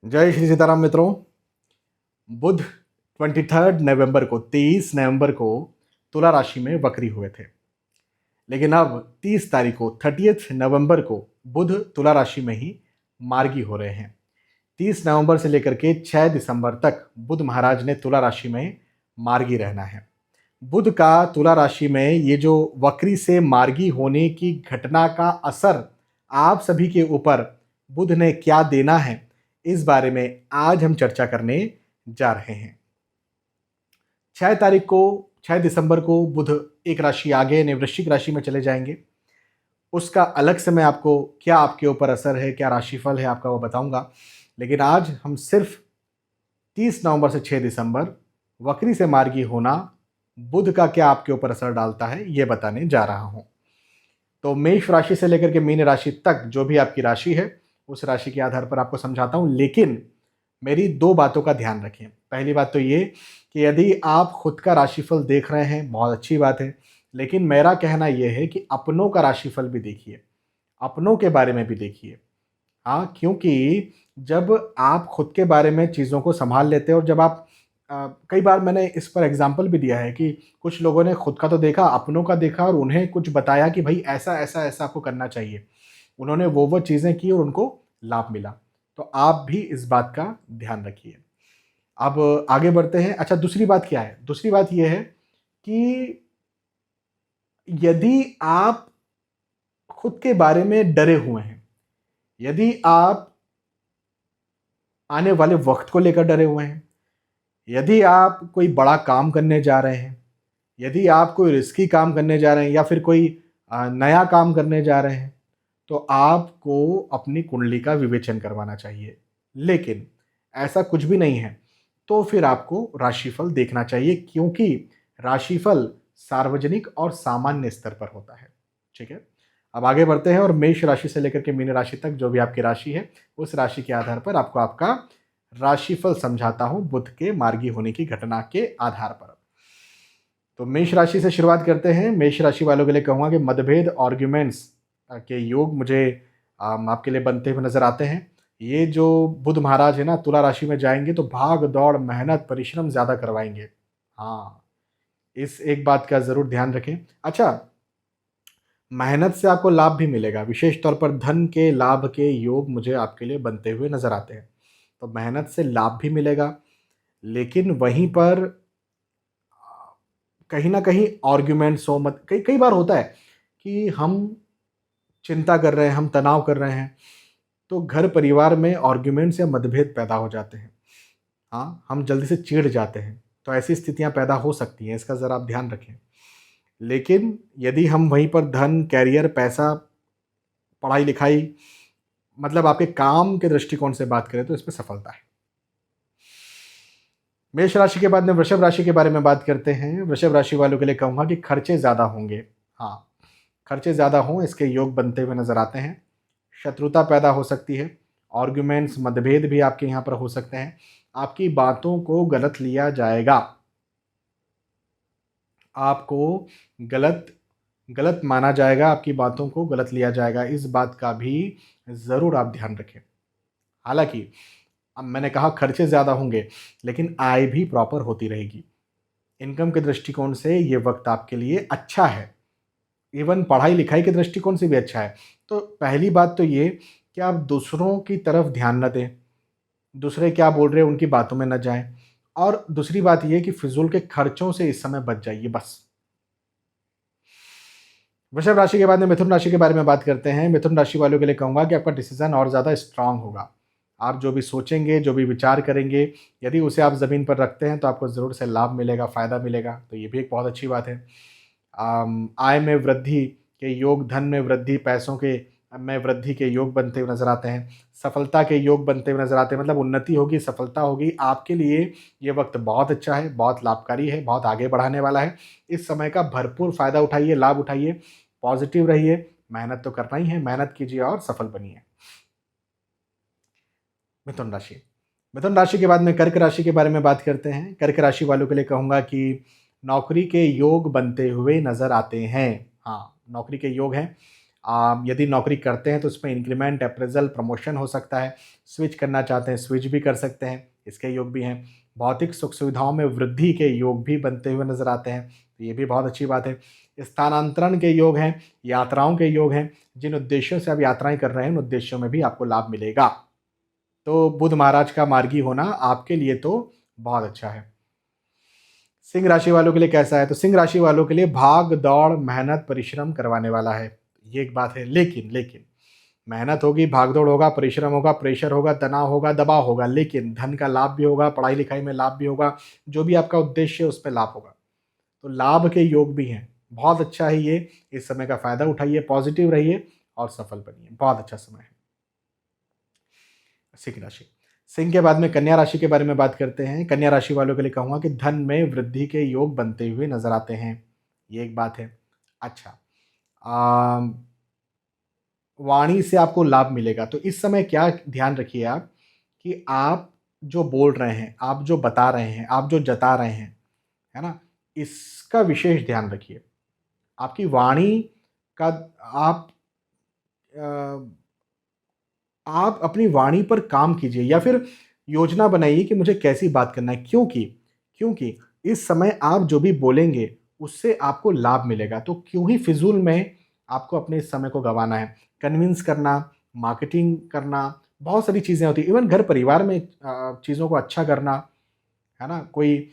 जय श्री सीताराम मित्रों। बुध 23 नवंबर को 23 नवंबर को तुला राशि में वक्री हुए थे, लेकिन अब 30 तारीख को 30 नवंबर को बुध तुला राशि में ही मार्गी हो रहे हैं। 30 नवंबर से लेकर के 6 दिसंबर तक बुध महाराज ने तुला राशि में मार्गी रहना है। बुध का तुला राशि में ये जो वक्री से मार्गी होने की घटना का असर आप सभी के ऊपर बुध ने क्या देना है, इस बारे में आज हम चर्चा करने जा रहे हैं। 6 दिसंबर को बुध एक राशि आगे यानी वृश्चिक राशि में चले जाएंगे। उसका अलग से मैं आपको क्या आपके ऊपर असर है, क्या राशिफल है आपका, वो बताऊंगा। लेकिन आज हम सिर्फ 30 नवंबर से 6 दिसंबर वक्री से मार्गी होना बुध का क्या आपके ऊपर असर डालता है, ये बताने जा रहा हूं। तो मेष राशि से लेकर के मीन राशि तक जो भी आपकी राशि है, उस राशि के आधार पर आपको समझाता हूं। लेकिन मेरी दो बातों का ध्यान रखें। पहली बात तो ये कि यदि आप खुद का राशिफल देख रहे हैं, बहुत अच्छी बात है, लेकिन मेरा कहना यह है कि अपनों का राशिफल भी देखिए, अपनों के बारे में भी देखिए। हाँ, क्योंकि जब आप खुद के बारे में चीज़ों को संभाल लेते हैं और जब आप कई बार मैंने इस पर एग्जाम्पल भी दिया है कि कुछ लोगों ने खुद का तो देखा, अपनों का देखा और उन्हें कुछ बताया कि भाई ऐसा ऐसा ऐसा आपको करना चाहिए। उन्होंने वो चीज़ें की और उनको लाभ मिला। तो आप भी इस बात का ध्यान रखिए। अब आगे बढ़ते हैं। अच्छा, दूसरी बात क्या है? दूसरी बात यह है कि यदि आप खुद के बारे में डरे हुए हैं, यदि आप आने वाले वक्त को लेकर डरे हुए हैं, यदि आप कोई बड़ा काम करने जा रहे हैं, यदि आप कोई रिस्की काम करने जा रहे हैं या फिर कोई नया काम करने जा रहे हैं, तो आपको अपनी कुंडली का विवेचन करवाना चाहिए। लेकिन ऐसा कुछ भी नहीं है तो फिर आपको राशिफल देखना चाहिए, क्योंकि राशिफल सार्वजनिक और सामान्य स्तर पर होता है। ठीक है, अब आगे बढ़ते हैं और मेष राशि से लेकर के मीन राशि तक जो भी आपकी राशि है, उस राशि के आधार पर आपको आपका राशिफल समझाता हूं बुध के मार्गी होने की घटना के आधार पर। तो मेष राशि से शुरुआत करते हैं। मेष राशि वालों के लिए कहूँगा कि मतभेद, आर्ग्यूमेंट्स के योग मुझे आपके लिए बनते हुए नजर आते हैं। ये जो बुध महाराज है ना, तुला राशि में जाएंगे तो भाग दौड़, मेहनत, परिश्रम ज़्यादा करवाएंगे। हाँ, इस एक बात का ज़रूर ध्यान रखें। अच्छा, मेहनत से आपको लाभ भी मिलेगा, विशेष तौर पर धन के लाभ के योग मुझे आपके लिए बनते हुए नजर आते हैं। तो मेहनत से लाभ भी मिलेगा, लेकिन वहीं पर कहीं ना कहीं आर्ग्यूमेंट्स हो मत, कई कई बार होता है कि हम चिंता कर रहे हैं, हम तनाव कर रहे हैं, तो घर परिवार में आर्ग्यूमेंट्स या मतभेद पैदा हो जाते हैं। हाँ, हम जल्दी से चिढ़ जाते हैं, तो ऐसी स्थितियां पैदा हो सकती हैं, इसका ज़रा आप ध्यान रखें। लेकिन यदि हम वहीं पर धन, कैरियर, पैसा, पढ़ाई लिखाई, मतलब आपके काम के दृष्टिकोण से बात करें तो इसमें सफलता है। मेष राशि के बाद में वृषभ राशि के बारे में बात करते हैं। वृषभ राशि वालों के लिए कहूँगा कि खर्चे ज़्यादा होंगे। हाँ, खर्चे ज़्यादा हों, इसके योग बनते हुए नजर आते हैं। शत्रुता पैदा हो सकती है, आर्ग्यूमेंट्स, मतभेद भी आपके यहाँ पर हो सकते हैं। आपकी बातों को गलत लिया जाएगा, आपको गलत गलत माना जाएगा, आपकी बातों को गलत लिया जाएगा। इस बात का भी ज़रूर आप ध्यान रखें। हालांकि अब मैंने कहा खर्चे ज़्यादा होंगे, लेकिन आय भी प्रॉपर होती रहेगी। इनकम के दृष्टिकोण से ये वक्त आपके लिए अच्छा है, इवन पढ़ाई लिखाई के दृष्टिकोण से भी अच्छा है। तो पहली बात तो ये कि आप दूसरों की तरफ ध्यान न दें, दूसरे क्या बोल रहे हैं उनकी बातों में न जाएं, और दूसरी बात ये कि फिजूल के खर्चों से इस समय बच जाइए बस। वृषभ राशि के बाद में मिथुन राशि के बारे में बात करते हैं। मिथुन राशि वालों के लिए कहूँगा कि आपका डिसीजन और ज़्यादा स्ट्रांग होगा। आप जो भी सोचेंगे, जो भी विचार करेंगे, यदि उसे आप ज़मीन पर रखते हैं तो आपको ज़रूर से लाभ मिलेगा, फ़ायदा मिलेगा। तो ये भी एक बहुत अच्छी बात है। आय में वृद्धि के योग, धन में वृद्धि, पैसों के में वृद्धि के योग बनते हुए नजर आते हैं। सफलता के योग बनते हुए नजर आते हैं, मतलब उन्नति होगी, सफलता होगी। आपके लिए ये वक्त बहुत अच्छा है, बहुत लाभकारी है, बहुत आगे बढ़ाने वाला है। इस समय का भरपूर फायदा उठाइए, लाभ उठाइए, पॉजिटिव रहिए। मेहनत तो करना ही है, मेहनत कीजिए और सफल बनिए। मिथुन राशि, मिथुन राशि के बाद में कर्क राशि के बारे में बात करते हैं। कर्क राशि वालों के लिए कहूँगा कि नौकरी के योग बनते हुए नजर आते हैं। हाँ, नौकरी के योग हैं। यदि नौकरी करते हैं तो उसमें इंक्रीमेंट, अप्रेजल, प्रमोशन हो सकता है। स्विच करना चाहते हैं, स्विच भी कर सकते हैं, इसके योग भी हैं। भौतिक सुख सुविधाओं में वृद्धि के योग भी बनते हुए नजर आते हैं, तो ये भी बहुत अच्छी बात है। स्थानांतरण के योग हैं, यात्राओं के योग हैं। जिन उद्देश्यों से आप यात्राएं कर रहे हैं उन उद्देश्यों में भी आपको लाभ मिलेगा। तो बुध महाराज का मार्गी होना आपके लिए तो बहुत अच्छा है। सिंह राशि वालों के लिए कैसा है? तो सिंह राशि वालों के लिए भाग दौड़, मेहनत, परिश्रम करवाने वाला है, ये एक बात है। लेकिन लेकिन मेहनत होगी, भागदौड़ होगा, परिश्रम होगा, प्रेशर होगा, तनाव होगा, दबाव होगा, लेकिन धन का लाभ भी होगा, पढ़ाई लिखाई में लाभ भी होगा, जो भी आपका उद्देश्य है उस पर लाभ होगा। तो लाभ के योग भी हैं, बहुत अच्छा है ये। इस समय का फायदा उठाइए, पॉजिटिव रहिए और सफल बनिए, बहुत अच्छा समय है। सिंह राशि, सिंह के बाद में कन्या राशि के बारे में बात करते हैं। कन्या राशि वालों के लिए कहूँगा कि धन में वृद्धि के योग बनते हुए नजर आते हैं, ये एक बात है। अच्छा, वाणी से आपको लाभ मिलेगा, तो इस समय क्या ध्यान रखिए आप कि आप जो बोल रहे हैं, आप जो बता रहे हैं, आप जो जता रहे हैं, है ना, इसका विशेष ध्यान रखिए। आपकी वाणी का आप आप अपनी वाणी पर काम कीजिए या फिर योजना बनाइए कि मुझे कैसी बात करना है। क्योंकि क्योंकि इस समय आप जो भी बोलेंगे उससे आपको लाभ मिलेगा, तो क्यों ही फिजूल में आपको अपने इस समय को गंवाना है। कन्विंस करना, मार्केटिंग करना, बहुत सारी चीज़ें होती हैं। इवन घर परिवार में चीज़ों को अच्छा करना, है ना, कोई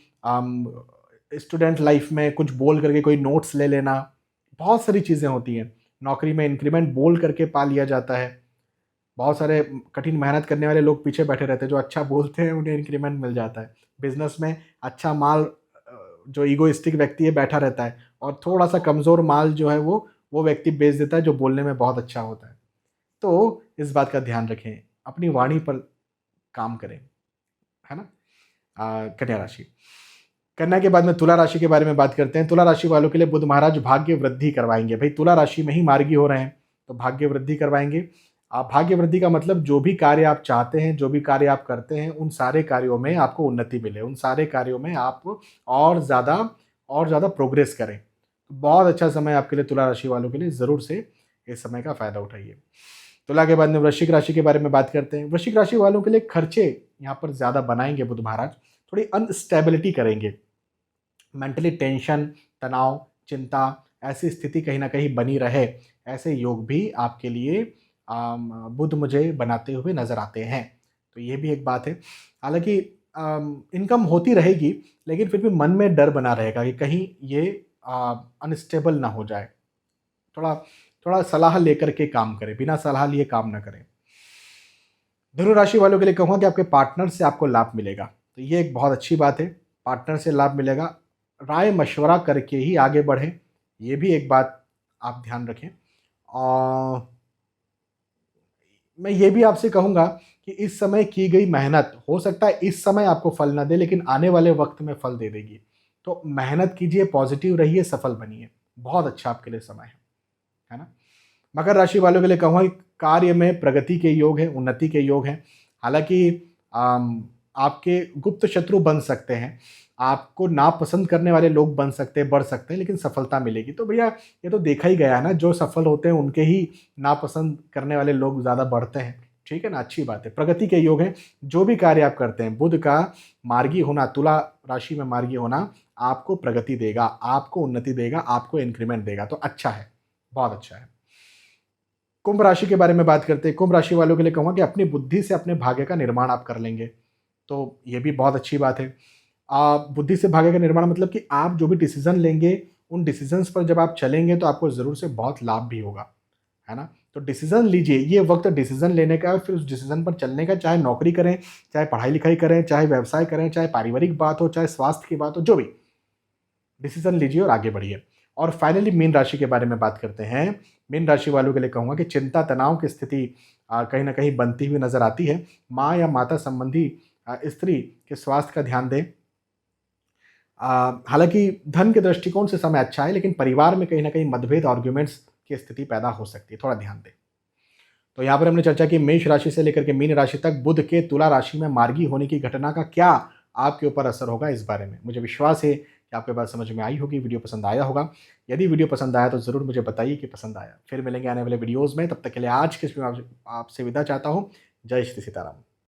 स्टूडेंट लाइफ में कुछ बोल करके कोई नोट्स ले लेना, बहुत सारी चीज़ें होती हैं। नौकरी में इंक्रीमेंट बोल करके पा लिया जाता है। बहुत सारे कठिन मेहनत करने वाले लोग पीछे बैठे रहते हैं, जो अच्छा बोलते हैं उन्हें इंक्रीमेंट मिल जाता है। बिजनेस में अच्छा माल, जो ईगोइस्टिक व्यक्ति है बैठा रहता है, और थोड़ा सा कमज़ोर माल जो है वो व्यक्ति बेच देता है जो बोलने में बहुत अच्छा होता है। तो इस बात का ध्यान रखें, अपनी वाणी पर काम करें, है ना। कन्या राशि, कन्या के बाद में तुला राशि के बारे में बात करते हैं। तुला राशि वालों के लिए बुध महाराज भाग्य वृद्धि करवाएंगे। भाई तुला राशि में ही मार्गी हो रहे हैं तो भाग्य वृद्धि करवाएंगे। आप भाग्य वृद्धि का मतलब जो भी कार्य आप चाहते हैं, जो भी कार्य आप करते हैं, उन सारे कार्यों में आपको उन्नति मिले, उन सारे कार्यों में आप और ज़्यादा प्रोग्रेस करें। बहुत अच्छा समय आपके लिए तुला राशि वालों के लिए, ज़रूर से इस समय का फायदा उठाइए। तुला के बाद में वृश्चिक राशि के बारे में बात करते हैं। वृश्चिक राशि वालों के लिए खर्चे यहाँ पर ज़्यादा बनाएंगे बुध महाराज, थोड़ी अनस्टेबिलिटी करेंगे, मेंटली टेंशन, तनाव, चिंता, ऐसी स्थिति कहीं ना कहीं बनी रहे, ऐसे योग भी आपके लिए बुध मुझे बनाते हुए नजर आते हैं। तो ये भी एक बात है। हालांकि इनकम होती रहेगी, लेकिन फिर भी मन में डर बना रहेगा कि कहीं ये अनस्टेबल ना हो जाए। थोड़ा थोड़ा सलाह लेकर के काम करें, बिना सलाह लिए काम ना करें। धनु राशि वालों के लिए कहूँगा कि आपके पार्टनर से आपको लाभ मिलेगा, तो ये एक बहुत अच्छी बात है। पार्टनर से लाभ मिलेगा, राय मशवरा करके ही आगे बढ़ें, ये भी एक बात आप ध्यान रखें। और मैं ये भी आपसे कहूँगा कि इस समय की गई मेहनत हो सकता है इस समय आपको फल ना दे, लेकिन आने वाले वक्त में फल दे देगी। तो मेहनत कीजिए, पॉजिटिव रहिए, सफल बनिए, बहुत अच्छा आपके लिए समय है ना। मकर राशि वालों के लिए कहूँगा कि कार्य में प्रगति के योग हैं, उन्नति के योग हैं। हालांकि आपके गुप्त शत्रु बन सकते हैं, आपको नापसंद करने वाले लोग बन सकते हैं, बढ़ सकते हैं, लेकिन सफलता मिलेगी। तो भैया ये तो देखा ही गया है ना, जो सफल होते हैं उनके ही नापसंद करने वाले लोग ज़्यादा बढ़ते हैं, ठीक है ना। अच्छी बात है, प्रगति के योग हैं। जो भी कार्य आप करते हैं, बुध का मार्गी होना, तुला राशि में मार्गी होना आपको प्रगति देगा, आपको उन्नति देगा, आपको इंक्रीमेंट देगा, तो अच्छा है, बहुत अच्छा है। कुंभ राशि के बारे में बात करते हैं। कुंभ राशि वालों के लिए कहूँगा कि अपनी बुद्धि से अपने भाग्य का निर्माण आप कर लेंगे, तो ये भी बहुत अच्छी बात है। आप बुद्धि से भाग्य का निर्माण मतलब कि आप जो भी डिसीजन लेंगे, उन डिसीजंस पर जब आप चलेंगे तो आपको ज़रूर से बहुत लाभ भी होगा, है ना। तो डिसीजन लीजिए, ये वक्त डिसीजन लेने का है, फिर उस डिसीजन पर चलने का। चाहे नौकरी करें, चाहे पढ़ाई लिखाई करें, चाहे व्यवसाय करें, चाहे पारिवारिक बात हो, चाहे स्वास्थ्य की बात हो, जो भी डिसीजन लीजिए और आगे बढ़िए। और फाइनली मीन राशि के बारे में बात करते हैं। मीन राशि वालों के लिए कहूँगा कि चिंता तनाव की स्थिति कहीं ना कहीं बनती हुई नजर आती है। माँ या माता संबंधी स्त्री के स्वास्थ्य का ध्यान दें। हालांकि धन के दृष्टिकोण से समय अच्छा है, लेकिन परिवार में कहीं ना कहीं मतभेद, आर्ग्यूमेंट्स की स्थिति पैदा हो सकती है, थोड़ा ध्यान दें। तो यहाँ पर हमने चर्चा की मेष राशि से लेकर के मीन राशि तक बुध के तुला राशि में मार्गी होने की घटना का क्या आपके ऊपर असर होगा, इस बारे में मुझे विश्वास है कि आपके बात समझ में आई होगी, वीडियो पसंद आया होगा। यदि वीडियो पसंद आया तो ज़रूर मुझे बताइए कि पसंद आया। फिर मिलेंगे आने वाले वीडियोज़ में, तब तक के लिए आज के इसमें आपसे विदा चाहता हूँ। जय श्री सीताराम।